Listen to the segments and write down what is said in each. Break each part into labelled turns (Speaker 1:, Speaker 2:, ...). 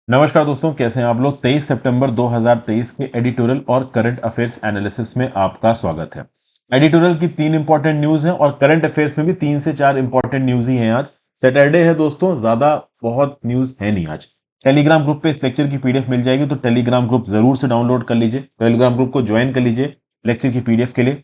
Speaker 1: नमस्कार दोस्तों, कैसे हैं आप लोग। 23 सितंबर 2023 के एडिटोरियल और करंट अफेयर्स एनालिसिस में आपका स्वागत है। एडिटोरियल की 3 इंपॉर्टेंट न्यूज हैं और करंट अफेयर्स में भी 3 से 4 इंपॉर्टेंट न्यूज ही हैं। आज सैटरडे है दोस्तों, ज्यादा बहुत न्यूज है नहीं आज। टेलीग्राम ग्रुप पे इस लेक्चर की पीडीएफ मिल जाएगी, तो टेलीग्राम ग्रुप जरूर से डाउनलोड कर लीजिए। टेलीग्राम ग्रुप को ज्वाइन कर लीजिए लेक्चर की पीडीएफ के लिए।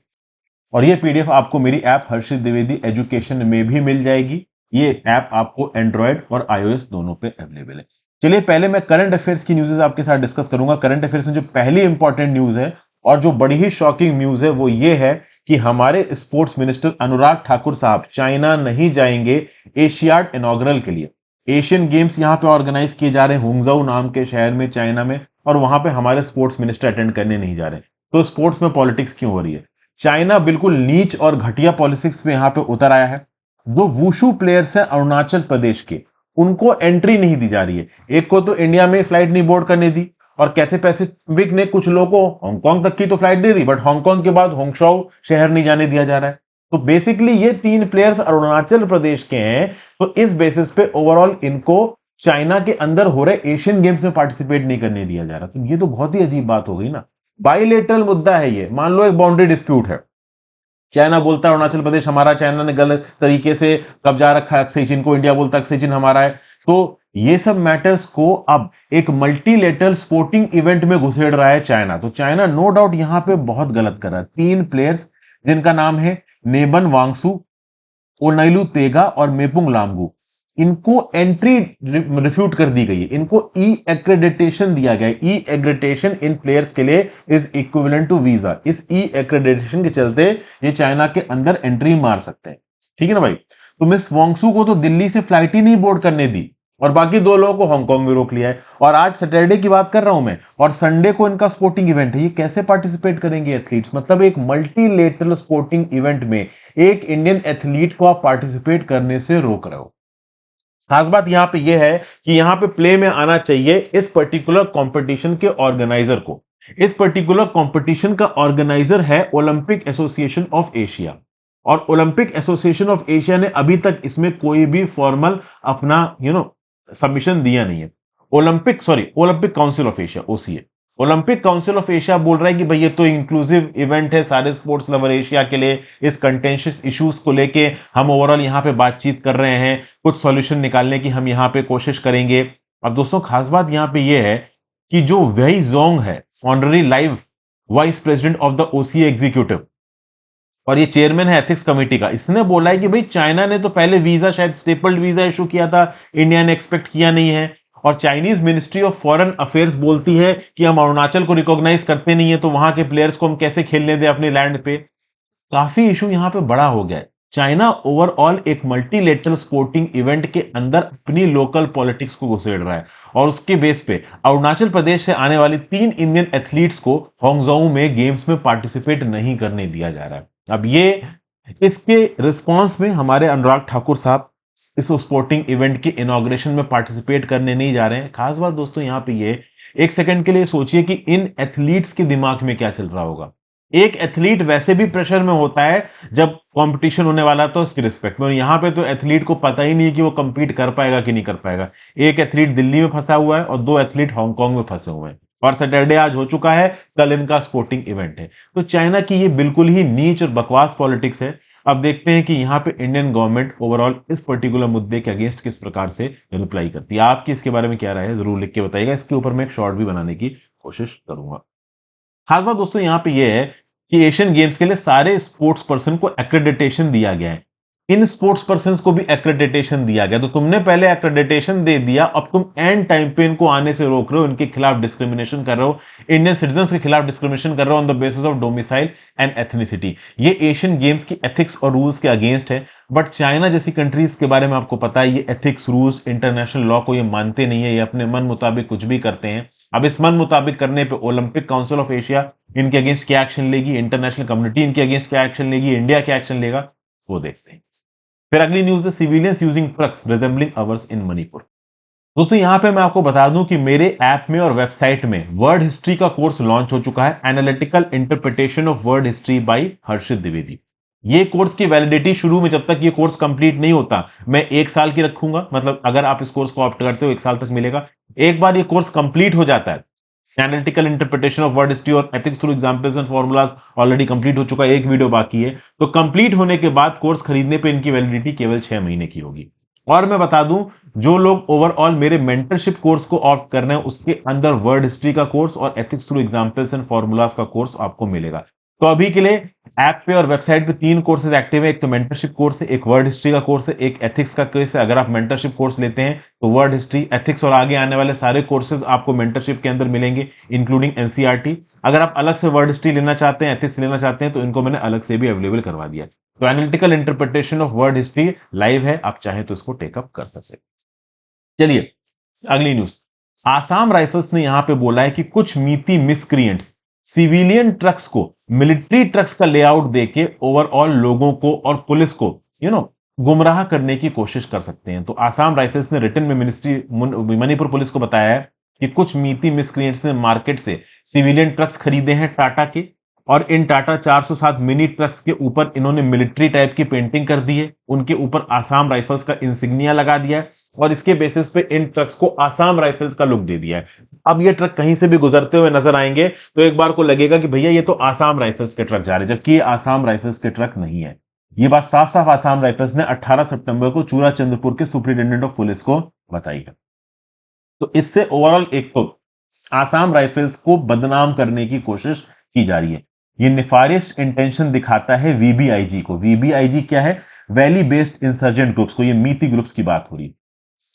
Speaker 1: और ये पीडीएफ आपको मेरी ऐप हर्षित द्विवेदी एजुकेशन में भी मिल जाएगी। ये ऐप आपको एंड्रॉयड और आईओएस दोनों पे अवेलेबल है। चलिए, पहले मैं करंट अफेयर्स की न्यूज़ आपके साथ डिस्कस करूंगा। करंट अफेयर्स में जो पहली इंपॉर्टेंट न्यूज है और जो बड़ी ही शॉकिंग न्यूज है वो ये है कि हमारे स्पोर्ट्स मिनिस्टर अनुराग ठाकुर साहब चाइना नहीं जाएंगे एशियाड इनॉग्रल के लिए। एशियन गेम्स यहां पे ऑर्गेनाइज किए जा रहे हैं हुंगजाऊ नाम के शहर में, चाइना में, और वहां पे हमारे स्पोर्ट्स मिनिस्टर अटेंड करने नहीं जा रहे। तो स्पोर्ट्स में पॉलिटिक्स क्यों हो रही है? चाइना बिल्कुल नीच और घटिया पॉलिटिक्स में यहां पे उतर आया है। जो वुशु प्लेयर्स हैं अरुणाचल प्रदेश के, उनको एंट्री नहीं दी जा रही है। एक को तो इंडिया में फ्लाइट नहीं बोर्ड करने दी, और कैथे पैसिफिक ने कुछ लोगों को हांगकांग तक की तो flight they the, but Hong Kong के बाद होंगशाओ शहर नहीं जाने दिया जा रहा है। तो बेसिकली ये 3 प्लेयर्स अरुणाचल प्रदेश के हैं। तो इस बेसिस पे ओवरऑल इनको चाइना के अंदर हो रहे एशियन गेम्स में पार्टिसिपेट नहीं करने दिया जा रहा। तो ये तो बहुत ही अजीब बात हो गई ना। बाइलेटरल मुद्दा है ये। मान लो एक बाउंड्री डिस्प्यूट है, चाइना बोलता है अरुणाचल प्रदेश हमारा, चाइना ने गलत तरीके से कब्जा रखा है अक्सई चीन को, इंडिया बोलता है अक्सई चीन हमारा है। तो ये सब मैटर्स को अब एक मल्टीलेटरल स्पोर्टिंग इवेंट में घुसेड़ रहा है चाइना। तो चाइना नो डाउट यहां पे बहुत गलत कर रहा है। 3 प्लेयर्स जिनका नाम है नेबन वांगसू, ओनाइलू तेगा और मेपुंग लामगू, इनको एंट्री रिफ्यूट कर दी गई है। इनको ई एक्रेडिटेशन दिया गया है। ई एक्रेडिटेशन इन प्लेयर्स के लिए इज इक्विवेलेंट टू वीजा। इस ई एक्रेडिटेशन के चलते ये चाइना के अंदर एंट्री मार सकते हैं। ठीक है ना भाई। तो मिस वांगसू को तो दिल्ली से फ्लाइट ही नहीं बोर्ड करने दी, और बाकी 2 लोगों को हांगकांग में रोक लिया है। और आज सैटरडे की बात कर रहा हूं मैं, और संडे को इनका स्पोर्टिंग इवेंट है। ये कैसे पार्टिसिपेट करेंगे एथलीट्स? मतलब एक मल्टीलेटरल स्पोर्टिंग इवेंट में एक इंडियन एथलीट को आप पार्टिसिपेट करने से रोक रहे हो। खास बात यहां पे यह है कि यहां पे प्ले में आना चाहिए इस पर्टिकुलर कंपटीशन के ऑर्गेनाइजर को। इस पर्टिकुलर कंपटीशन का ऑर्गेनाइजर है ओलंपिक एसोसिएशन ऑफ एशिया, और ओलंपिक एसोसिएशन ऑफ एशिया ने अभी तक इसमें कोई भी फॉर्मल अपना सबमिशन दिया नहीं है। Olympic Council of Asia, OCA. Olympic Council of Asia बोल रहा है कि भाई ये तो इंक्लूसिव इवेंट है सारे स्पोर्ट्स लवर एशिया के लिए। इस कंटेंशियस इश्यूज को लेके हम ओवरऑल यहां पे बातचीत कर रहे हैं, कुछ सॉल्यूशन निकालने की हम यहां पे कोशिश करेंगे। अब दोस्तों खास बात यहां पे ये है कि जो वेई जोंग है, honorary live vice president of the OCA executive, और ये चेयरमैन है एथिक्स कमेटी का, इसने बोला है कि भाई चाइना ने तो पहले वीजा, शायद स्टेपल्ड वीजा इशू किया था, इंडिया ने एक्सपेक्ट किया नहीं है। और Chinese ministry of foreign affairs बोलती है कि हम अरुणाचल को रिकॉग्नाइज करते नहीं है, तो वहां के प्लेयर्स को हम कैसे खेलने दें अपने लैंड पे। काफी इशू यहां पे बड़ा हो गया है। चाइना ओवरऑल एक मल्टीलेटरल स्पोर्टिंग इवेंट के अंदर अपनी लोकल पॉलिटिक्स को घुसेड़ रहा है, और उसके बेस पे अरुणाचल प्रदेश से आने वाली 3 इंडियन एथलीट्स को हांगझोऊ में गेम्स में पार्टिसिपेट नहीं करने दिया जा रहा है। अब ये इसके रिस्पांस में हमारे अनुराग ठाकुर साहब इस स्पोर्टिंग इवेंट के इनॉग्रेशन में पार्टिसिपेट करने नहीं जा रहे हैं। खास बात दोस्तों यहां पे ये, एक सेकंड के लिए सोचिए कि इन एथलीट्स के दिमाग में क्या चल रहा होगा। एक एथलीट वैसे भी प्रेशर में होता है जब कंपटीशन होने वाला, तो उसकी रिस्पेक्ट में। यहां पे तो एथलीट को पता ही नहीं है कि वो कंपीट कर पाएगा कि नहीं कर पाएगा। एक एथलीट दिल्ली में फंसा हुआ है और 2 एथलीट हांगकांग में फंसे हुए हैं, और सैटरडे आज हो चुका है, कल इनका स्पोर्टिंग इवेंट है। तो चाइना की ये बिल्कुल ही नीच और बकवास पॉलिटिक्स है। अब देखते हैं कि यहां पे इंडियन गवर्नमेंट ओवरऑल इस पर्टिकुलर मुद्दे के अगेंस्ट किस प्रकार से रिप्लाई करती है। आपकी इसके बारे में क्या राय है जरूर लिख के बताइएगा। इसके ऊपर मैं एक शॉर्ट भी बनाने की कोशिश करूंगा। खास बात दोस्तों यहां पे यह है कि एशियन गेम्स के लिए सारे स्पोर्ट्स पर्सन को एक्रेडिटेशन दिया गया है। इन स्पोर्ट्स पर्सन को भी एक्रेडिटेशन दिया गया। तो तुमने पहले एक्रेडिटेशन दे दिया, अब तुम एंड टाइम पे इनको आने से रोक रहे हो, इनके खिलाफ डिस्क्रिमिनेशन कर रहे हो, इंडियन सिटीजन के खिलाफ डिस्क्रिमिनेशन कर रहे हो on the basis of domicile and ethnicity. ये एशियन गेम्स की एथिक्स और रूल्स के अगेंस्ट है। बट चाइना जैसी कंट्रीज के बारे में आपको पता है, ये एथिक्स, रूल्स, इंटरनेशनल लॉ को ये मानते नहीं है। ये अपने मन मुताबिक कुछ भी करते हैं। अब इस मन मुताबिक करने पे ओलंपिक काउंसिल ऑफ एशिया इनके अगेंस्ट क्या एक्शन लेगी, इंटरनेशनल कम्युनिटी इनके अगेंस्ट क्या एक्शन लेगी, इंडिया क्या एक्शन लेगा, वो देखते हैं। फिर अगली न्यूज है civilians using trucks resembling ours in Manipur. दोस्तों यहां पे मैं आपको बता दूं कि मेरे ऐप में और वेबसाइट में वर्ड हिस्ट्री का कोर्स लॉन्च हो चुका है, analytical interpretation of word history by Harshit Dwivedi. ये कोर्स की वैलिडिटी शुरू में, जब तक ये कोर्स कंप्लीट नहीं होता, मैं 1 साल की रखूंगा, मतलब अगर आप इस कोर्स को ऑप्ट करते हो 1 साल तक मिलेगा। एक बार ये कोर्स कंप्लीट हो जाता है, analytical interpretation of word history और ethics through examples and formulas already complete हो चुका है, एक वीडियो बाकी है। तो कंप्लीट होने के बाद कोर्स खरीदने पे इनकी वैलिडिटी केवल 6 महीने की होगी। और मैं बता दूं, जो लोग ओवरऑल मेरे मेंटरशिप कोर्स को ऑप्ट कर रहे हैं, उसके अंदर वर्ड हिस्ट्री का कोर्स और ethics through examples and formulas का कोर्स आपको मिलेगा। तो अभी के लिए ऐप पे और वेबसाइट पे 3 कोर्सेज एक्टिव है। एक तो मेंटरशिप कोर्स है, एक वर्ड हिस्ट्री का कोर्स है, एक एथिक्स का कोर्स है। अगर आप मेंटरशिप कोर्स लेते हैं तो वर्ड हिस्ट्री, एथिक्स और आगे आने वाले सारे कोर्सेज आपको मेंटरशिप के अंदर मिलेंगे, इंक्लूडिंग एनसीईआरटी। अगर आप अलग से वर्ड हिस्ट्री लेना चाहते हैं, एथिक्स लेना चाहते हैं, तो इनको मैंने अलग से भी अवेलेबल करवा दिया। तो analytical interpretation of word history live है, आप चाहें तो इसको टेकअप कर सकते हैं। चलिए अगली न्यूज। आसाम राइफल्स ने यहां पे बोला है कि कुछ मीती मिसक्रिएंट्स सिविलियन ट्रक्स को मिलिट्री ट्रक्स का लेआउट देके ओवरऑल लोगों को और पुलिस को गुमराह करने की कोशिश कर सकते हैं। तो आसाम राइफल्स ने रिटन में मिनिस्ट्री मणिपुर पुलिस को बताया है कि कुछ मीती मिसक्रिएंट्स ने मार्केट से सिविलियन ट्रक्स खरीदे हैं टाटा के, और इन टाटा 407 मिनी ट्रक्स के ऊपर इन्होंने मिलिट्री टाइप की पेंटिंग कर दी है, उनके ऊपर आसाम राइफल्स का इंसिग्निया लगा दिया है, और इसके बेसिस पे इन ट्रक्स को आसाम राइफल्स का लुक दे दिया है। अब ये ट्रक कहीं से भी गुजरते हुए नजर आएंगे तो एक बार को लगेगा कि भैया ये तो आसाम राइफल्स के ट्रक जा रहे हैं, जबकि ये आसाम राइफल्स के ट्रक नहीं है। ये बात साफ साफ आसाम राइफल्स ने 18 सितंबर को चूरा चंद्रपुर के सुप्रिंटेंडेंट ऑफ पुलिस को बताई है। तो इससे ओवरऑल एक तो आसाम राइफल्स को बदनाम करने की कोशिश की जा रही है। ये निफारिश इंटेंशन दिखाता है वीबीआईजी को। वीबीआईजी क्या है? वैली बेस्ड इंसर्जेंट ग्रुप्स को, ये मीती ग्रुप्स की बात हो रही है,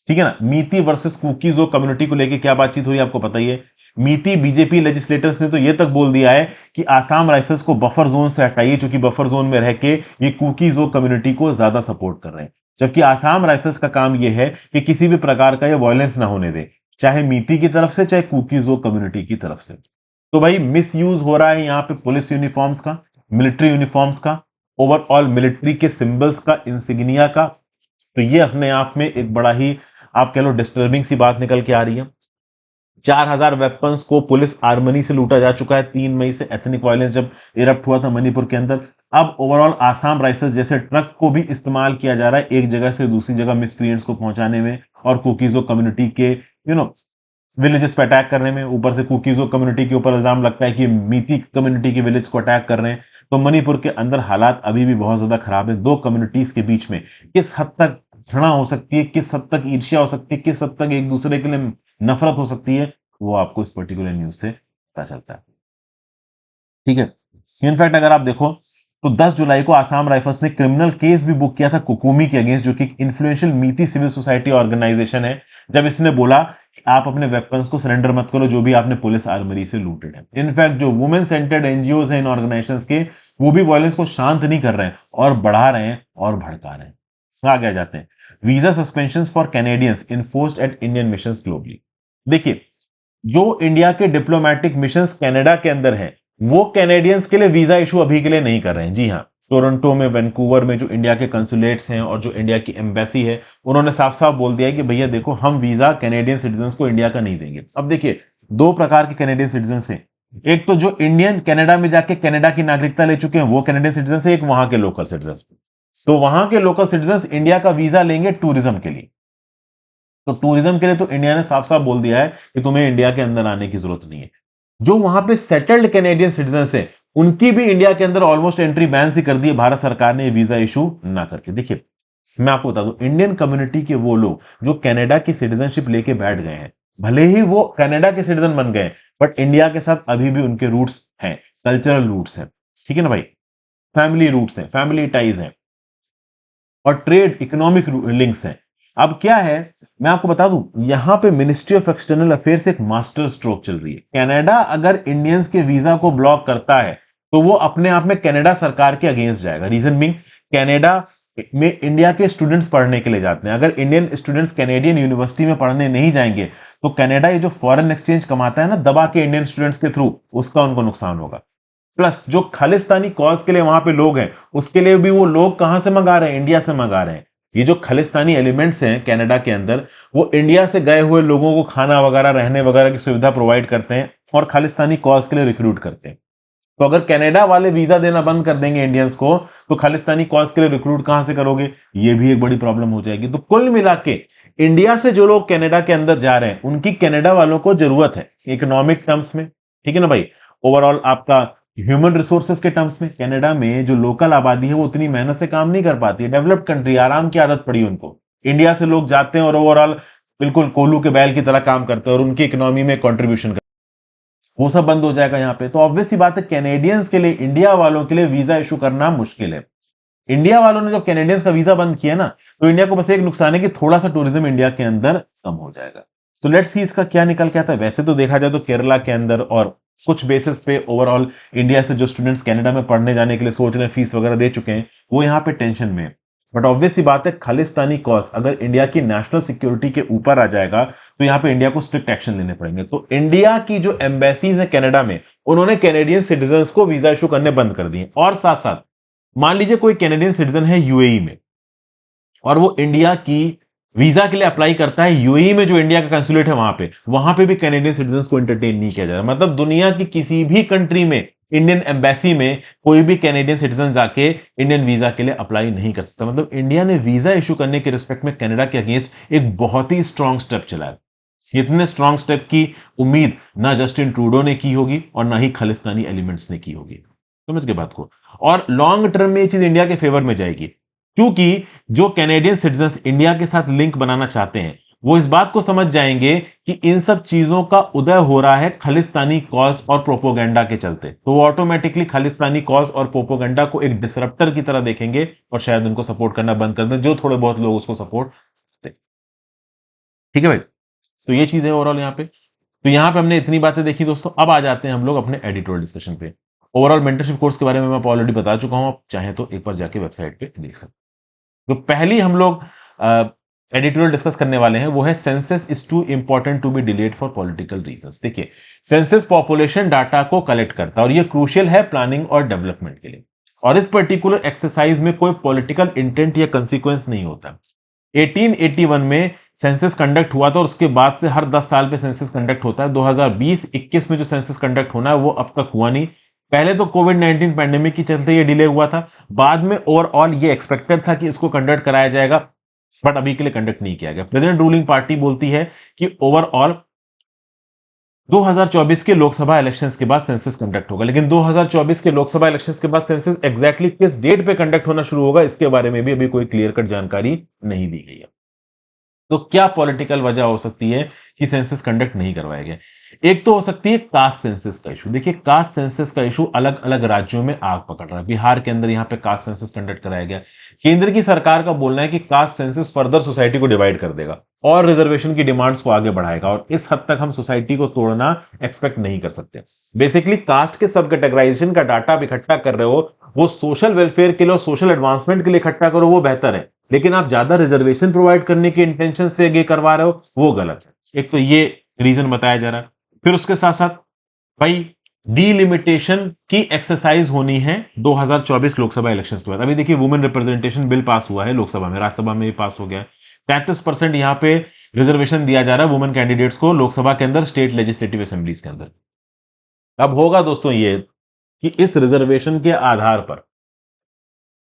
Speaker 1: ठीक है ना। मीती वर्सेस कुकीज और कम्युनिटी को लेके क्या बातचीत हो रही है आपको पता ही है। मीती बीजेपी लेजिस्लेटर्स ने तो ये तक बोल दिया है कि आसाम राइफल्स को बफर जोन से हटाइए, क्योंकि बफर जोन में रह के ये कुकीज और कम्युनिटी को ज्यादा सपोर्ट कर रहे हैं। जबकि आसाम राइफल्स का काम यह है कि किसी भी प्रकार का ये वायलेंस ना होने दे, चाहे मीती की तरफ से चाहे कुकीज और कम्युनिटी की तरफ से। तो भाई मिस यूज हो रहा है यहाँ पे पुलिस यूनिफॉर्म्स का, मिलिट्री यूनिफॉर्म्स का, ओवरऑल मिलिट्री के सिंबल्स का, इंसिग्निया का। तो ये अपने आप में एक बड़ा ही आप कह लो डिस्टर्बिंग सी बात निकल के आ रही है। 4000 वेपन्स को पुलिस आर्मनी से लूटा जा चुका है 3 मई से, एथनिक वायलेंस जब इरप्ट हुआ था मणिपुर के अंदर। अब ओवरऑल आसाम राइफल्स जैसे ट्रक को भी इस्तेमाल किया जा रहा है एक जगह से दूसरी जगह मिसक्रिएंट्स को पहुंचाने में, और कुकीजो कम्युनिटी के विलेजेस पे अटैक करने में। ऊपर से कुकीजो कम्युनिटी के ऊपर इल्जाम लगता है कि मीती कम्युनिटी के विलेज को अटैक कर रहे हैं। तो मणिपुर के अंदर हालात अभी भी बहुत ज्यादा खराब है। दो कम्युनिटीज के बीच में किस हद तक घृणा हो सकती है, किस हद तक ईर्ष्या हो सकती है, किस हद तक एक दूसरे के लिए नफरत हो सकती है, वो आपको इस पर्टिकुलर न्यूज से पता चलता है, ठीक है। इनफैक्ट अगर आप देखो तो 10 जुलाई को आसाम राइफल्स ने क्रिमिनल केस भी बुक किया था कुकुमी के अगेंस्ट, जो कि इन्फ्लुएंशियल मीती सिविल सोसाइटी ऑर्गेनाइजेशन है, जब इसने बोला कि आप अपने वेपन्स को सरेंडर मत करो जो भी आपने पुलिस आर्मरी से लूटेड है। इनफैक्ट जो वुमेन सेंटर्ड एनजीओ हैं इन ऑर्गेनाइजेशंस के, वो भी वायलेंस को शांत नहीं कर रहे हैं और बढ़ा रहे हैं और भड़का रहे हैं। आगे आ जाते हैं। Visa suspension for Canadians enforced at Indian mission globally. देखिए, जो इंडिया के डिप्लोमेटिक मिशन कनाडा के अंदर है, वो कैनेडियंस के लिए वीजा इशू अभी के लिए नहीं कर रहे हैं। जी हाँ, टोरंटो में, वैंकूवर में जो इंडिया के कंसुलेट्स हैं और जो इंडिया की एम्बेसी है, उन्होंने साफ साफ बोल दिया है कि भैया देखो, हम वीजा कैनेडियन सिटीजन को इंडिया का नहीं देंगे। अब देखिए, दो प्रकार के कैनेडियन सिटीजन हैं। एक तो जो इंडियन कनाडा में जाके कनाडा की नागरिकता ले चुके हैं वो कैनेडियन सिटीजन है, एक वहां के लोकल सिटीजन। तो वहां के लोकल सिटीजन इंडिया का वीजा लेंगे टूरिज्म के लिए। तो टूरिज्म के लिए तो इंडिया ने साफ साफ बोल दिया है कि तुम्हें इंडिया के अंदर आने की जरूरत नहीं है। जो वहां पे सेटल्ड कैनेडियन सिटीजन है, उनकी भी इंडिया के अंदर ऑलमोस्ट एंट्री बैन सी कर दी है भारत सरकार ने वीजा इशू ना करके। देखिए, मैं आपको बता दूं, इंडियन कम्युनिटी के वो लोग जो कनाडा की सिटीजनशिप लेके बैठ गए हैं, भले ही वो कनाडा के सिटीजन बन गए, बट इंडिया के साथ अभी भी उनके रूट्स हैं, कल्चरल रूट्स हैं, ठीक है ना भाई, फैमिली रूट्स हैं, फैमिली टाइज हैं, और ट्रेड इकोनॉमिक लिंक्स हैं। अब क्या है, मैं आपको बता दूं, यहां पे मिनिस्ट्री ऑफ एक्सटर्नल अफेयर्स एक मास्टर स्ट्रोक चल रही है। कनाडा अगर इंडियंस के वीजा को ब्लॉक करता है तो वो अपने आप में कनाडा सरकार के अगेंस्ट जाएगा। रीजन बीइंग, कनाडा में इंडिया के स्टूडेंट्स पढ़ने के लिए जाते हैं। अगर इंडियन स्टूडेंट्स कैनेडियन यूनिवर्सिटी में पढ़ने नहीं जाएंगे तो कनाडा ये जो फॉरेन एक्सचेंज कमाता है ना दबा के इंडियन स्टूडेंट्स के थ्रू, उसका उनको नुकसान होगा। प्लस जो खालिस्तानी कॉज के लिए वहां पे लोग हैं, उसके लिए भी वो लोग कहां से मंगा रहे हैं? इंडिया से मंगा रहे हैं। ये जो खालिस्तानी एलिमेंट्स हैं कनाडा के अंदर, वो इंडिया से गए हुए लोगों को खाना वगैरह, रहने वगैरह की सुविधा प्रोवाइड करते हैं और खालिस्तानी कॉज के लिए रिक्रूट करते हैं। तो अगर कनाडा वाले वीजा देना बंद कर देंगे इंडियंस को, तो खालिस्तानी कॉज के लिए रिक्रूट कहां से करोगे? ये भी एक बड़ी प्रॉब्लम हो जाएगी। तो कुल मिला के इंडिया से जो लोग कनाडा के अंदर जा रहे हैं, उनकी कनाडा वालों को जरूरत है इकोनॉमिक टर्म्स में, ठीक है ना भाई, ओवरऑल आपका ह्यूमन रिसोर्सेज के टर्म्स में। कनाडा में जो लोकल आबादी है वो उतनी मेहनत से काम नहीं कर पाती है, डेवलप्ड कंट्री, आराम की आदत पड़ी उनको। इंडिया से लोग जाते हैं और ओवरऑल बिल्कुल कोल्हू के बैल की तरह काम करते हैं और उनकी इकोनॉमी में कंट्रीब्यूशन करते हैं। वो सब बंद हो जाएगा यहाँ पे। तो ऑब्वियस सी बात है, कैनेडियंस के लिए, इंडिया वालों के लिए वीजा इशू करना मुश्किल है। इंडिया वालों ने जब कैनेडियंस का वीजा बंद किया ना, तो इंडिया को बस एक नुकसान है कि थोड़ा सा टूरिज्म इंडिया के अंदर कम हो जाएगा। तो लेट्स सी इसका क्या निकल के आता है। वैसे तो देखा जाए तो केरला के अंदर और कुछ बेसिस पे ओवरऑल इंडिया से जो स्टूडेंट्स कनाडा में पढ़ने जाने के लिए सोच रहे हैं, फीस वगैरह दे चुके हैं, वो यहाँ पे टेंशन में है। बट ऑब्वियस सी बात है, खालिस्तानी कॉज अगर इंडिया की नेशनल सिक्योरिटी के ऊपर आ जाएगा, तो यहाँ पे इंडिया को स्ट्रिक्ट एक्शन लेने पड़ेंगे। तो इंडिया की जो एम्बेसीज है कनाडा में, उन्होंने कैनेडियन सिटीजन को वीजा इशू करने बंद कर दिए। और साथ साथ मान लीजिए कोई कैनेडियन सिटीजन है यूएई में और वो इंडिया की वीजा के लिए अप्लाई करता है, यूएई में जो इंडिया का कंसुलेट है वहां पे भी कैनेडियन सिटीजन को एंटरटेन नहीं किया जा रहा। मतलब दुनिया की किसी भी कंट्री में इंडियन एम्बेसी में कोई भी कैनेडियन सिटीजन जाके इंडियन वीजा के लिए अप्लाई नहीं कर सकता। मतलब इंडिया ने वीजा इशू करने के रिस्पेक्ट में कनाडा के अगेंस्ट एक बहुत ही स्ट्रांग स्टेप चलाया। इतने स्ट्रांग स्टेप की उम्मीद ना जस्टिन ट्रूडो ने की होगी और ना ही खालिस्तानी एलिमेंट्स ने की होगी। समझ के बात को। और लॉन्ग टर्म में ये चीज इंडिया के फेवर में जाएगी, क्योंकि जो कैनेडियन सिटीजन इंडिया के साथ लिंक बनाना चाहते हैं, वो इस बात को समझ जाएंगे कि इन सब चीजों का उदय हो रहा है खालिस्तानी कॉज और प्रोपोगेंडा के चलते। तो वो ऑटोमेटिकली खालिस्तानी कॉज और प्रोपोगेंडा को एक डिसरप्टर की तरह देखेंगे और शायद उनको सपोर्ट करना बंद कर दें, जो थोड़े बहुत लोग उसको सपोर्ट करते हैं। ठीक है भाई, तो ये चीज है ओवरऑल यहाँ पे। तो यहाँ पे हमने इतनी बातें देखी दोस्तों। अब आ जाते हैं हम लोग अपने एडिटोरियल डिस्कशन पे। ओवरऑल मेंटरशिप कोर्स के बारे में मैं ऑलरेडी बता चुका हूं, आप चाहें तो एक बार जाके वेबसाइट पे देख सकते हैं। तो पहली हम लोग एडिटोरियल डिस्कस करने वाले हैं, वो है census is too important to be delayed for political reasons. देखिए, सेंसस पॉपुलेशन डाटा को कलेक्ट करता है और ये क्रूशियल है प्लानिंग और डेवलपमेंट के लिए। और इस पर्टिकुलर एक्सरसाइज में कोई पॉलिटिकल इंटेंट या कंसिक्वेंस नहीं होता। 1881 में सेंसस कंडक्ट हुआ था और उसके बाद से हर 10 साल पे सेंसस कंडक्ट होता है। 2020-21 में जो सेंसस कंडक्ट होना है वो अब तक हुआ नहीं। पहले तो कोविड-19 पैंडेमिक के चलते ये डिले हुआ था, बाद में ओवरऑल ये एक्सपेक्टेड था कि इसको कंडक्ट कराया जाएगा, बट अभी के लिए कंडक्ट नहीं किया गया। प्रेजेंट रूलिंग पार्टी बोलती है कि ओवरऑल 2024 के लोकसभा इलेक्शंस के बाद सेंसस कंडक्ट होगा, लेकिन 2024 के लोकसभा इलेक्शंस के बाद सेंसस एग्जैक्टली किस डेट पे कंडक्ट होना शुरू होगा, इसके बारे में भी अभी कोई क्लियर कट जानकारी नहीं दी गई है। तो क्या पॉलिटिकल वजह हो सकती है कि सेंसस कंडक्ट नहीं करवाया गया? एक तो हो सकती है कास्ट सेंसस का इशू। देखिए, कास्ट सेंसस का इशू अलग अलग राज्यों में आग पकड़ रहा है। बिहार के अंदर यहां पे कास्ट सेंसस कंडक्ट कराया गया। केंद्र की सरकार का बोलना है कि कास्ट सेंसस फर्दर सोसाइटी को डिवाइड कर देगा और रिजर्वेशन की डिमांड्स को आगे बढ़ाएगा, और इस हद तक हम सोसाइटी को तोड़ना एक्सपेक्ट नहीं कर सकते। बेसिकली कास्ट के सब कैटेगराइजेशन का डाटा आप इकट्ठा कर रहे हो, वो सोशल वेलफेयर के लिए और सोशल एडवांसमेंट के लिए इकट्ठा करो, वो बेहतर है। लेकिन आप ज्यादा रिजर्वेशन प्रोवाइड करने के इंटेंशन से ये करवा रहे हो, वो गलत है। एक तो ये रीजन बताया जा रहा है। फिर उसके साथ साथ भाई डीलिमिटेशन की एक्सरसाइज होनी है 2024 लोकसभा इलेक्शंस के बाद। अभी देखिए, वुमेन रिप्रेजेंटेशन बिल पास हुआ है लोकसभा में, राज्यसभा में भी पास हो गया है। 33% यहां पे रिजर्वेशन दिया जा रहा है वुमेन कैंडिडेट्स को लोकसभा के अंदर, स्टेट लेजिस्लेटिव असेंबलीज के अंदर। अब होगा दोस्तों ये कि इस रिजर्वेशन के आधार पर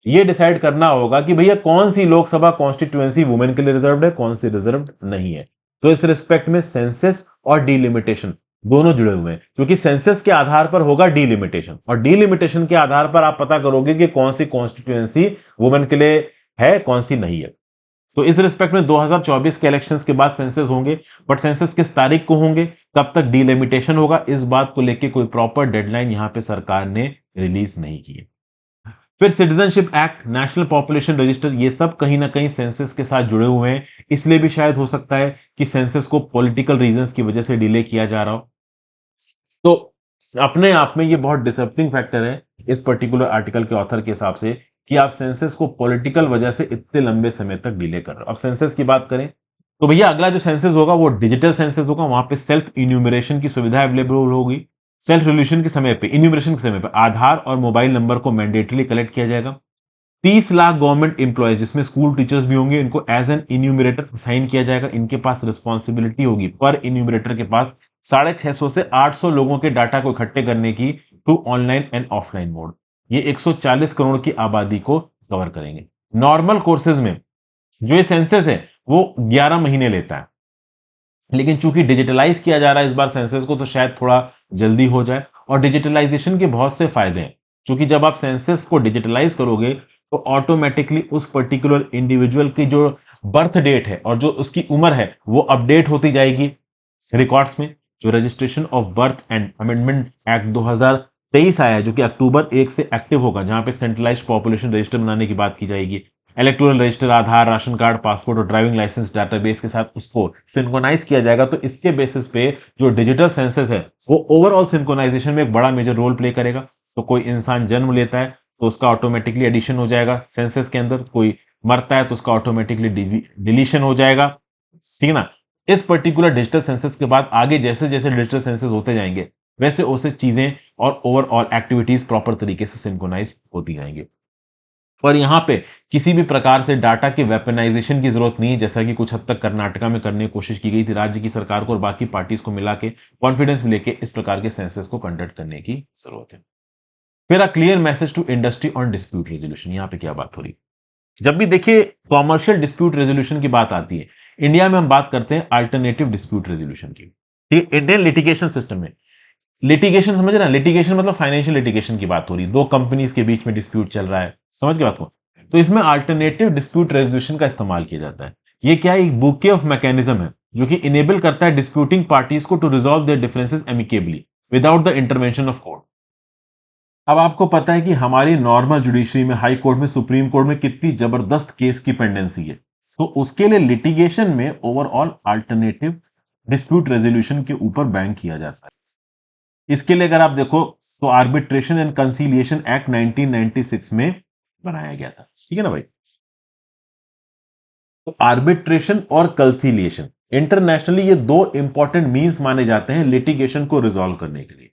Speaker 1: ये डिसाइड करना होगा कि भैया कौन सी लोकसभा कॉन्स्टिट्यूएंसी वुमेन के लिए रिजर्व्ड है, कौन सी रिजर्व्ड नहीं है। तो इस रिस्पेक्ट में सेंसस और डीलिमिटेशन दोनों जुड़े हुए हैं, क्योंकि सेंसस के आधार पर होगा डीलिमिटेशन, और डीलिमिटेशन के आधार पर आप पता करोगे कि कौन सी कॉन्स्टिट्यूएंसी वुमेन के लिए है, कौन सी नहीं है। तो इस रिस्पेक्ट में 2024 के इलेक्शंस के बाद सेंसस होंगे, बट सेंसस किस तारीख को होंगे, कब तक डीलिमिटेशन होगा, इस बात को लेकर कोई प्रॉपर डेडलाइन यहां पे सरकार ने रिलीज नहीं की है। फिर citizenship act, national population register, ये सब कहीं ना कहीं सेंसस के साथ जुड़े हुए हैं। इसलिए भी शायद हो सकता है कि सेंसस को पॉलिटिकल रीजंस की वजह से डिले किया जा रहा हो। तो अपने आप में ये बहुत डिसअपॉइंटिंग फैक्टर है इस पर्टिकुलर आर्टिकल के ऑथर के हिसाब से, कि आप सेंसस को पॉलिटिकल वजह से इतने लंबे समय तक डिले कर रहे हो। अब सेंसस की बात करें तो भैया अगला जो सेंसस होगा वो डिजिटल सेंसस होगा। वहां पे सेल्फ इन्यूमरेशन की सुविधा अवेलेबल होगी। सेल्फ रिल्यूशन के समय पे, इन्यूमरेशन के समय पे आधार और मोबाइल नंबर को मैंडेटली कलेक्ट किया जाएगा। 30 लाख गवर्नमेंट इंप्लॉयज, जिसमें स्कूल टीचर्स भी होंगे, इनको एज एन इन्यूमरेटर साइन किया जाएगा। इनके पास रिस्पॉन्सिबिलिटी होगी पर इन्यूमरेटर के पास 650 से 800 लोगों के डाटा को इकट्ठे करने की, two online and offline mode. ये 140 करोड़ की आबादी को कवर करेंगे। नॉर्मल कोर्सेज में जो ये सेंसस है वो 11 महीने लेता है, लेकिन चूंकि डिजिटलाइज किया जा रहा है इस बार सेंसस को, तो शायद थोड़ा जल्दी हो जाए। और डिजिटलाइजेशन के बहुत से फायदे हैं, क्योंकि जब आप सेंसस को डिजिटलाइज करोगे तो ऑटोमेटिकली उस पर्टिकुलर इंडिविजुअल की जो बर्थ डेट है और जो उसकी उम्र है वो अपडेट होती जाएगी रिकॉर्ड्स में। जो registration of birth and amendment act 2023 आया है, जो कि अक्टूबर 1 से एक्टिव होगा, जहां पे सेंट्रलाइज्ड पॉपुलेशन रजिस्टर बनाने की बात की जाएगी। इलेक्टोरल रजिस्टर, आधार, राशन कार्ड, पासपोर्ट और ड्राइविंग लाइसेंस डाटाबेस के साथ उसको सिंक्रोनाइज किया जाएगा। तो इसके बेसिस पे जो डिजिटल सेंसस है वो ओवरऑल सिंक्रोनाइजेशन में एक बड़ा मेजर रोल प्ले करेगा। तो कोई इंसान जन्म लेता है तो उसका ऑटोमेटिकली एडिशन हो जाएगा सेंसस के अंदर, कोई मरता है तो उसका ऑटोमेटिकली डिलीशन हो जाएगा, ठीक है ना। इस पर्टिकुलर डिजिटल सेंसस के बाद आगे जैसे जैसे डिजिटल सेंसस होते जाएंगे वैसे वैसे चीजें और ओवरऑल एक्टिविटीज प्रॉपर तरीके से सिंक्रोनाइज होती जाएंगी। और यहां पे किसी भी प्रकार से डाटा के वेपनाइजेशन की जरूरत नहीं है, जैसा कि कुछ हद तक कर्नाटका में करने की कोशिश की गई थी राज्य की सरकार को और बाकी पार्टीज को मिला के कॉन्फिडेंस में लेके इस प्रकार के सेंसस को कंडक्ट करने की जरूरत है। फिर a clear message to industry on dispute resolution. यहां पे क्या बात हो रही, जब भी देखिए कॉमर्शियल डिस्प्यूट रेजोल्यूशन की बात आती है इंडिया में, हम बात करते हैं अल्टरनेटिव डिस्प्यूट रेजोल्यूशन की। ठीक है, इंडियन लिटिगेशन सिस्टम में लिटिगेशन समझ रहे हैं, लिटिगेशन मतलब फाइनेंशियल लिटिगेशन की बात हो रही है, दो कंपनीज के बीच में डिस्प्यूट चल रहा है, समझ के बात को। तो इसमें अल्टरनेटिव डिस्प्यूट रेजोल्यूशन का इस्तेमाल किया जाता है। ये क्या है, एक बुके ऑफ मैकेनिज्म है जो कि इनेबल करता है डिस्प्यूटिंग पार्टीज को to resolve their differences amicably without the intervention of court. अब आपको पता है कि हमारी नॉर्मल जुडिशरी में, हाई कोर्ट में, सुप्रीम कोर्ट में कितनी जबरदस्त केस की पेंडेंसी है। तो उसके लिए लिटिगेशन में ओवरऑल अल्टरनेटिव डिस्प्यूट रेजोल्यूशन के ऊपर बैंक किया जाता है। इसके लिए अगर आप देखो तो आर्बिट्रेशन एंड कंसीलिएशन एक्ट 1996 में बनाया गया था, ठीक है ना भाई। तो आर्बिट्रेशन और कंसीलिएशन इंटरनेशनली ये दो इंपॉर्टेंट मीन्स माने जाते हैं लिटिगेशन को रिजॉल्व करने के लिए।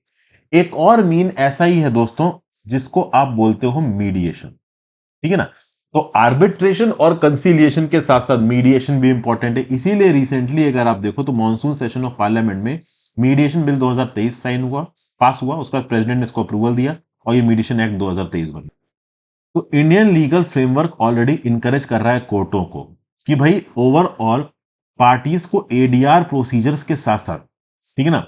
Speaker 1: एक और मीन ऐसा ही है दोस्तों जिसको आप बोलते हो मीडिएशन, ठीक है ना। तो आर्बिट्रेशन और कंसीलिएशन के साथ साथ मीडिएशन भी इंपॉर्टेंट है। इसीलिए रिसेंटली अगर आप देखो तो मॉनसून सेशन ऑफ पार्लियामेंट में मीडिएशन बिल 2023 साइन हुआ, पास हुआ, उसका प्रेसिडेंट ने इसको अप्रूवल दिया और ये मीडिएशन एक्ट 2023 बना। तो Indian legal framework already encourage कर रहा है कोर्टों को कि भाई ओवरऑल पार्टीज को एडीआर प्रोसीजर्स के साथ साथ, ठीक है ना,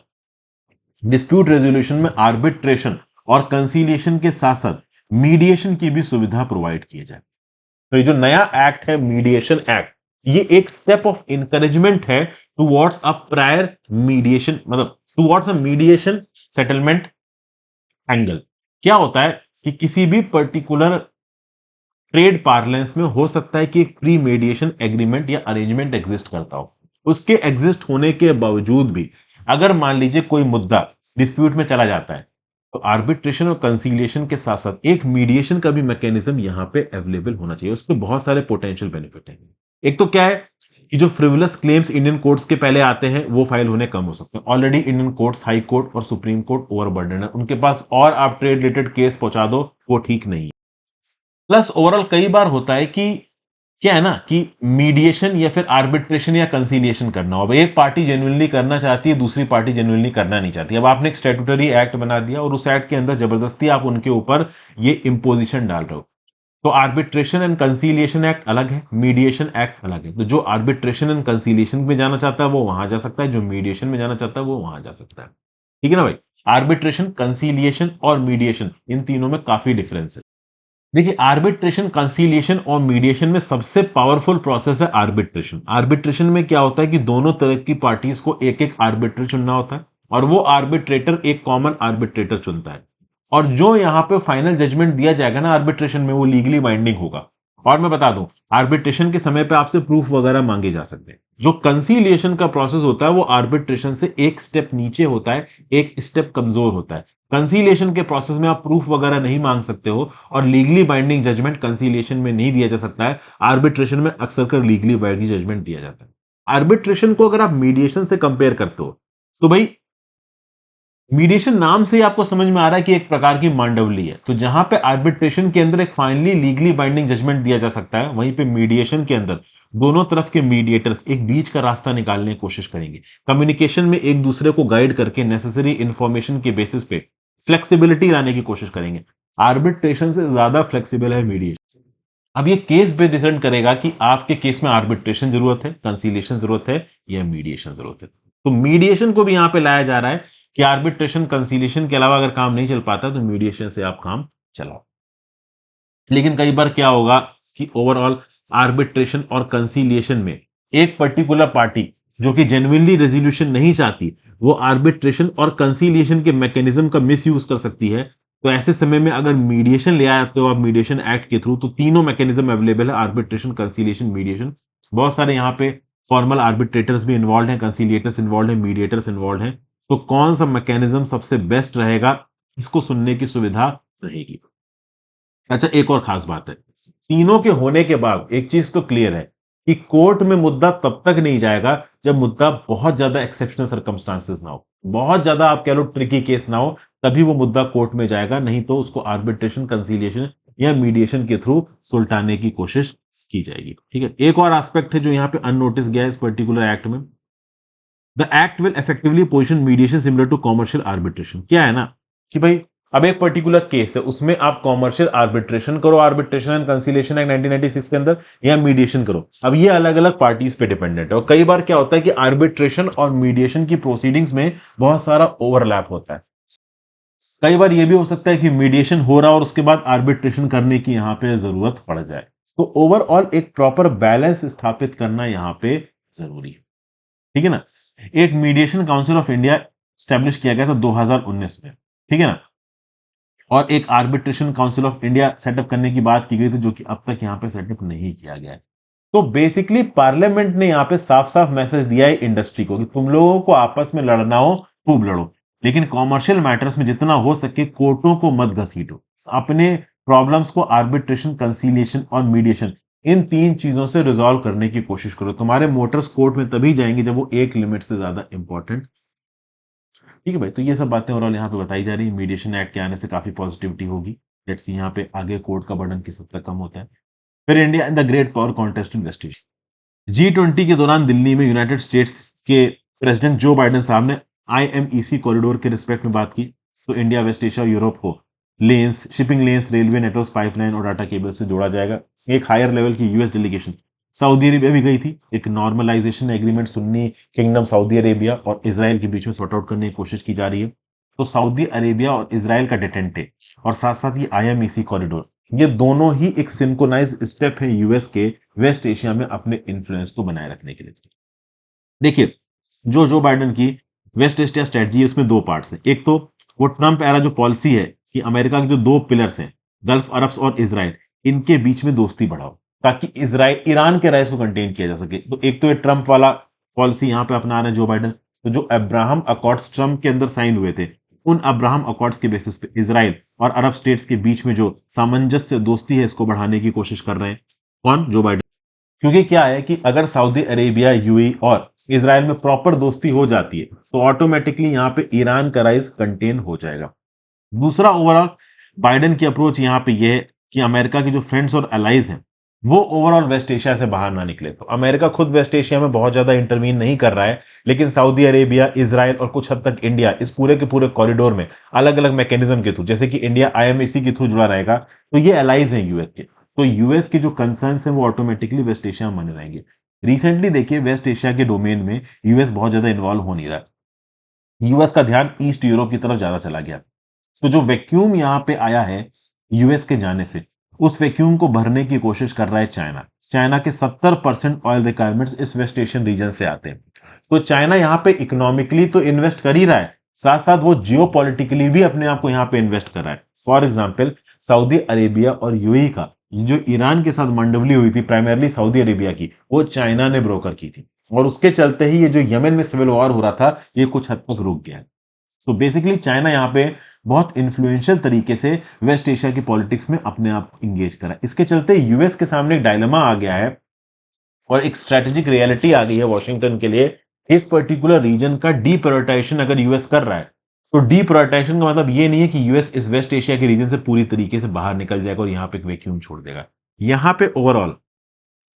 Speaker 1: डिस्प्यूट रेजोल्यूशन में आर्बिट्रेशन और कंसीलिएशन के साथ साथ मीडिएशन की भी सुविधा प्रोवाइड की जाए। तो ये जो नया एक्ट है मीडिएशन एक्ट, ये एक स्टेप ऑफ इंकरेजमेंट है टुवर्ड्स अ प्रायर मीडिएशन, मतलब towards a mediation settlement angle. क्या होता है कि किसी भी पर्टिकुलर ट्रेड पार्लेंस में हो सकता है कि एक प्री मीडिएशन एग्रीमेंट या अरेंजमेंट एग्जिस्ट करता हो। उसके एग्जिस्ट होने के बावजूद भी अगर मान लीजिए कोई मुद्दा डिस्प्यूट में चला जाता है तो आर्बिट्रेशन और कंसीलिएशन के साथ साथ एक मीडिएशन का भी मैकेनिज्म यहां पे अवेलेबल होना चाहिए। उसके बहुत सारे पोटेंशियल बेनिफिट हैं। एक तो क्या है कि जो फ्रिवलस क्लेम्स इंडियन कोर्ट्स के पहले आते हैं वो फाइल होने कम हो सकते हैं। Already Indian courts, high court और सुप्रीम कोर्ट ओवरबर्डन है उनके पास, और आप ट्रेड रिलेटेड केस पहुंचा दो वो ठीक नहीं है। प्लस ओवरऑल कई बार होता है कि क्या है ना कि मीडिएशन या फिर आर्बिट्रेशन या कंसीलिएशन करना हो, एक पार्टी जेन्युइनली करना चाहती है, दूसरी पार्टी जेन्युइनली करना नहीं चाहती। अब आपने एक स्टैट्यूटरी एक्ट बना दिया और उस एक्ट के अंदर जबरदस्ती आप उनके ऊपर ये इंपोजिशन डाल रहे हो। तो आर्बिट्रेशन एंड कंसीलिएशन एक्ट अलग है, मीडिएशन एक्ट अलग है। तो जो आर्बिट्रेशन एंड कंसीलिएशन में जाना चाहता है वो वहां जा सकता है, जो मीडिएशन में जाना चाहता है वो वहां जा सकता है, ठीक है ना भाई। आर्बिट्रेशन, कंसीलिएशन और मीडिएशन, इन तीनों में काफी डिफरेंस है। देखिए आर्बिट्रेशन, कंसीलिएशन और मीडिएशन में सबसे पावरफुल प्रोसेस है आर्बिट्रेशन। आर्बिट्रेशन में क्या होता है कि दोनों तरह की पार्टीज को एक एक आर्बिट्रेटर चुनना होता है और वो आर्बिट्रेटर एक कॉमन आर्बिट्रेटर चुनता है, और जो यहां पे फाइनल जजमेंट दिया जाएगा ना आर्बिट्रेशन में वो लीगली बाइंडिंग होगा। और मैं बता दूं आर्बिट्रेशन के समय पे आपसे प्रूफ वगैरह मांगे जा सकते हैं। जो कंसीलिएशन का प्रोसेस होता है वो आर्बिट्रेशन से एक स्टेप नीचे होता है, एक स्टेप कमजोर होता है। कंसीलिएशन के प्रोसेस में आप प्रूफ वगैरह नहीं मांग सकते हो और लीगली बाइंडिंग जजमेंट कंसीलिएशन में नहीं दिया जा सकता है। आर्बिट्रेशन में अक्सर कर लीगली बाइंडिंग जजमेंट दिया जाता है। आर्बिट्रेशन को अगर आप मीडिएशन से कंपेयर करते हो तो भाई मीडिएशन नाम से ही आपको समझ में आ रहा है कि एक प्रकार की मांडवली है। तो जहां पे आर्बिट्रेशन के अंदर एक फाइनली लीगली बाइंडिंग जजमेंट दिया जा सकता है, वहीं पे मीडिएशन के अंदर दोनों तरफ के मीडिएटर्स एक बीच का रास्ता निकालने की कोशिश करेंगे, कम्युनिकेशन में एक दूसरे को गाइड करके नेसेसरी इंफॉर्मेशन के बेसिस पे फ्लेक्सिबिलिटी लाने की कोशिश करेंगे। आर्बिट्रेशन से ज्यादा फ्लेक्सिबल है मीडिएशन। अब ये केस बेस्ड डिसाइड करेगा कि आपके केस में आर्बिट्रेशन जरूरत है, कंसीलिएशन जरूरत है या मीडिएशन जरूरत है। तो मीडिएशन को भी यहां पे लाया जा रहा है कि आर्बिट्रेशन कंसीलिएशन के अलावा अगर काम नहीं चल पाता तो मीडिएशन से आप काम चलाओ। लेकिन कई बार क्या होगा कि ओवरऑल आर्बिट्रेशन और कंसीलिएशन में एक पर्टिकुलर पार्टी जो कि जेन्युइनली रेजोल्यूशन नहीं चाहती, वो आर्बिट्रेशन और कंसीलिएशन के मैकेनिज्म का मिस यूज कर सकती है। तो ऐसे समय में अगर मीडिएशन ले आते हो आप मीडिएशन एक्ट के थ्रू, तो तीनों मैकेनिज्म अवेलेबल है, आर्बिट्रेशन, कंसीलिएशन, मीडिएशन। बहुत सारे यहाँ पे फॉर्मल आर्बिट्रेटर्स भी इन्वॉल्व हैं, कंसीलिएटर्स इन्वॉल्व हैं, मीडिएटर्स इन्वॉल्व हैं। तो कौन सा मैकेनिज्म सबसे बेस्ट रहेगा, इसको सुनने की सुविधा रहेगी। अच्छा, एक और खास बात है, तीनों के होने के बाद एक चीज तो क्लियर है कि कोर्ट में मुद्दा तब तक नहीं जाएगा जब मुद्दा बहुत ज्यादा एक्सेप्शनल सर्कमस्टांसेस ना हो, बहुत ज्यादा आप कह लो ट्रिकी केस ना हो, तभी वो मुद्दा कोर्ट में जाएगा, नहीं तो उसको आर्बिट्रेशन, कंसीलिएशन या मीडिएशन के थ्रू सुलटाने की कोशिश की जाएगी। ठीक है, एक और एस्पेक्ट है जो यहाँ पे अननोटिस गया है इस पर्टिकुलर एक्ट में। The act will effectively position mediation similar to commercial arbitration. क्या है ना कि भाई अब एक पर्टिकुलर केस है, उसमें आप कॉमर्शियल आर्बिट्रेशन करो, आर्बिट्रेशन एंड कंसीलिएशन एक्ट 1996 के अंदर, या मीडिएशन करो। अब ये अलग अलग पार्टीज पे डिपेंडेंट है, और कई बार क्या होता है कि आर्बिट्रेशन और मीडिएशन की प्रोसीडिंग्स में बहुत सारा ओवरलैप होता है। कई बार ये भी हो सकता है कि मीडिएशन हो रहा और उसके बाद आर्बिट्रेशन करने की यहां पे जरूरत पड़ जाए। तो ओवरऑल एक प्रॉपर बैलेंस स्थापित करना यहां पे जरूरी है। ठीक है ना। एक mediation council of India establish किया गया था 2019 में, ठीक है ना, और एक arbitration council of India setup करने की बात की गई थी, जो कि अब तक यहां पे सेटअप नहीं किया गया है। तो बेसिकली पार्लियामेंट ने यहां पे साफ साफ मैसेज दिया है इंडस्ट्री को कि तुम लोगों को आपस में लड़ना हो खूब लड़ो, लेकिन कॉमर्शियल मैटर्स में जितना हो सके कोर्टों को मत घसीटो। अपने प्रॉब्लम्स को आर्बिट्रेशन, कंसीलिएशन और मीडिएशन, इन तीन चीजों से रिजॉल्व करने की कोशिश करो। तुम्हारे मोटर्स कोर्ट में तभी जाएंगे जब वो एक लिमिट से ज्यादा इंपॉर्टेंट। ठीक है भाई, तो ये सब बातें ओवरऑल यहाँ पे बताई जा रही है। मीडिएशन एक्ट के आने से काफी पॉजिटिविटी होगी। लेट्स सी यहाँ पे आगे कोर्ट का बर्डन किस हद तक कम होता है। फिर India in the great power contest investigation. G20 के दौरान दिल्ली में यूनाइटेड स्टेट्स के प्रेसिडेंट जो बाइडेन साहब ने IMEC कॉरिडोर के रिस्पेक्ट में बात की। तो इंडिया, वेस्ट एशिया, यूरोप को lanes, shipping lanes, railway network, pipeline और डाटा केबल से जोड़ा जाएगा। एक हायर लेवल की यूएस डेलीगेशन सऊदी अरेबिया भी गई थी। एक normalisation agreement Sunni kingdom Saudi Arabia और इसराइल के बीच में सॉर्ट आउट करने की कोशिश की जा रही है। तो सऊदी अरेबिया और इसराइल का डिटेंटे और साथ साथ ये IMEC कॉरिडोर, ये दोनों ही एक सिंक्रोनाइज स्टेप है यूएस के वेस्ट एशिया में अपने इन्फ्लुएंस को बनाए रखने के लिए। देखिए, जो बाइडेन की वेस्ट एशिया स्ट्रेटजी है उसमें दो पार्ट्स हैं। एक तो वो ट्रंप एरा जो पॉलिसी है कि अमेरिका के जो दो पिलर्स हैं, गल्फ अरब्स और इसराइल, इनके बीच में दोस्ती बढ़ाओ ताकि इसराइल ईरान के राइज को कंटेन किया जा सके। तो एक तो ये ट्रंप वाला पॉलिसी यहां पे अपना रहे हैं जो बाइडेन। तो जो अब्राहम अकॉर्ड्स ट्रंप के अंदर साइन हुए थे, उन अब्राहम अकॉर्ड्स के बेसिस पे इसराइल और अरब स्टेट्स के बीच में जो सामंजस्य दोस्ती है इसको बढ़ाने की कोशिश कर रहे हैं। कौन? Joe Biden. क्योंकि क्या है कि अगर सऊदी अरेबिया, यूएई और इसराइल में प्रॉपर दोस्ती हो जाती है तो ऑटोमेटिकली यहां पे ईरान का राइज कंटेन हो जाएगा। दूसरा, ओवरऑल बाइडेन की अप्रोच यहां पे यह है कि अमेरिका के जो फ्रेंड्स और अलाइज हैं वो ओवरऑल वेस्ट एशिया से बाहर ना निकले। तो अमेरिका खुद वेस्ट एशिया में बहुत ज्यादा इंटरवीन नहीं कर रहा है, लेकिन सऊदी अरेबिया, इसराइल और कुछ हद तक इंडिया इस पूरे के पूरे कॉरिडोर में अलग अलग मैकेनिज्म के थ्रू, जैसे कि इंडिया IMEC के थ्रू जुड़ा रहेगा, तो ये अलाइज हैं यूएस के। तो यूएस के जो कंसर्न्स हैं वो ऑटोमेटिकली वेस्ट एशिया में बने रहेंगे। रिसेंटली देखिए, वेस्ट एशिया के डोमेन में यूएस बहुत ज्यादा इन्वॉल्व हो नहीं रहा। यूएस का ध्यान ईस्ट यूरोप की तरफ ज्यादा चला गया। तो जो वैक्यूम यहां पे आया है यूएस के जाने से, उस वैक्यूम को भरने की कोशिश कर रहा है चाइना। चाइना के 70% ऑयल रिक्वायरमेंट्स इस वेस्ट एशियन रीजन से आते हैं। तो चाइना यहां पे इकोनॉमिकली तो इन्वेस्ट कर ही रहा है, साथ साथ वो जियोपॉलिटिकली भी अपने आप को यहां पे इन्वेस्ट कर रहा है। फॉर एग्जाम्पल, सऊदी अरेबिया और यूएई का जो ईरान के साथ मंडवली हुई थी, प्राइमरली सऊदी अरेबिया की, वो चाइना ने ब्रोकर की थी, और उसके चलते ही ये जो यमन में सिविल वॉर हो रहा था ये कुछ हद तक रुक गया है। तो बेसिकली चाइना यहाँ पे बहुत इन्फ्लुएंशियल तरीके से वेस्ट एशिया की पॉलिटिक्स में अपने आप को इंगेज करा। इसके चलते यूएस के सामने एक डायलेमा आ गया है और एक स्ट्रेटेजिक रियलिटी आ गई है वॉशिंगटन के लिए। इस पर्टिकुलर रीजन का डीप्रायोरिटाइजेशन अगर यूएस कर रहा है, तो डीप्रायोरिटाइजेशन का मतलब ये नहीं है कि यूएस इस वेस्ट एशिया के रीजन से पूरी तरीके से बाहर निकल जाएगा और यहाँ पे एक वैक्यूम छोड़ देगा। यहाँ पे ओवरऑल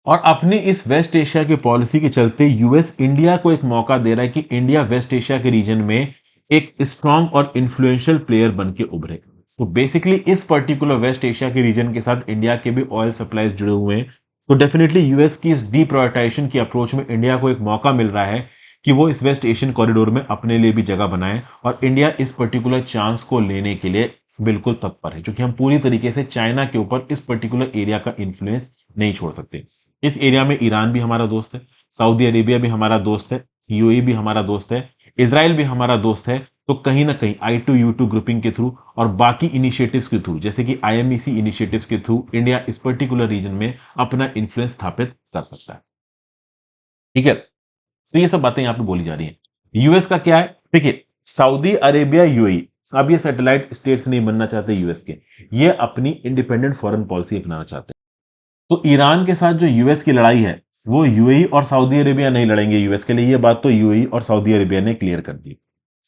Speaker 1: और अपनी इस वेस्ट एशिया की पॉलिसी के चलते यूएस इंडिया को एक मौका दे रहा है कि इंडिया वेस्ट एशिया के रीजन में एक स्ट्रांग और इन्फ्लुएंशियल प्लेयर बन के उभरे। तो बेसिकली इस पर्टिकुलर वेस्ट एशिया के रीजन के साथ इंडिया के भी ऑयल सप्लाईज जुड़े हुए हैं। तो डेफिनेटली यूएस की इस डीप्रायोरिटाइजेशन की अप्रोच में इंडिया को एक मौका मिल रहा है कि वो इस वेस्ट एशियन कॉरिडोर में अपने लिए भी जगह बनाए, और इंडिया इस पर्टिकुलर चांस को लेने के लिए बिल्कुल तत्पर है, क्योंकि हम पूरी तरीके से चाइना के ऊपर इस पर्टिकुलर एरिया का इन्फ्लुएंस नहीं छोड़ सकते। इस एरिया में ईरान भी हमारा दोस्त है, सऊदी अरेबिया भी हमारा दोस्त है, यूएई भी हमारा दोस्त है, इसराइल भी हमारा दोस्त है। तो कहीं ना कहीं I2U2 ग्रुपिंग के थ्रू और बाकी इनिशिएटिव्स के थ्रू, जैसे कि IMEC इनिशिएटिव्स के थ्रू, इंडिया इस पर्टिकुलर रीजन में अपना इन्फ्लुएंस स्थापित कर सकता है। ठीक है, तो ये सब बातें यहां पे बोली जा रही हैं। यूएस का क्या है, देखिए, सऊदी अरेबिया, यूएई, अब ये सैटेलाइट स्टेट्स नहीं बनना चाहते यूएस के, ये अपनी इंडिपेंडेंट फॉरेन पॉलिसी अपनाना चाहते हैं। तो ईरान के साथ जो यूएस की लड़ाई है, वो यूएई और सऊदी अरेबिया नहीं लड़ेंगे यूएस के लिए, ये बात तो यूएई और सऊदी अरेबिया ने क्लियर कर दी।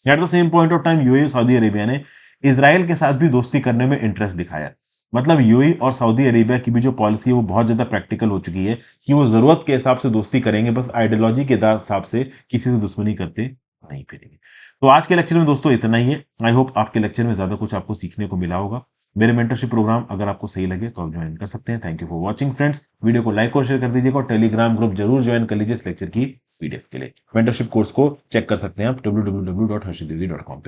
Speaker 1: At the same point of time UAE और सऊदी अरेबिया ने इसराइल के साथ भी दोस्ती करने में इंटरेस्ट दिखाया। मतलब यूएई और सऊदी अरेबिया की भी जो पॉलिसी है वो बहुत ज्यादा प्रैक्टिकल हो चुकी है कि वो जरूरत के हिसाब से दोस्ती करेंगे, बस आइडियोलॉजी के हिसाब से किसी से दुश्मनी करते नहीं फिरेंगे। तो आज के लेक्चर में दोस्तों इतना ही है। आई होप आपके लेक्चर में ज्यादा कुछ आपको सीखने को मिला होगा। मेरे मेंटरशिप प्रोग्राम अगर आपको सही लगे तो आप ज्वाइन कर सकते हैं। Thank you for watching friends. Video को लाइक और शेयर कर दीजिएगा, और टेलीग्राम ग्रुप जरूर ज्वाइन कर लीजिए इस लेक्चर की पीडीएफ के लिए। मेंटरशिप कोर्स को चेक कर सकते हैं आप www.harshitdivdi.com पे।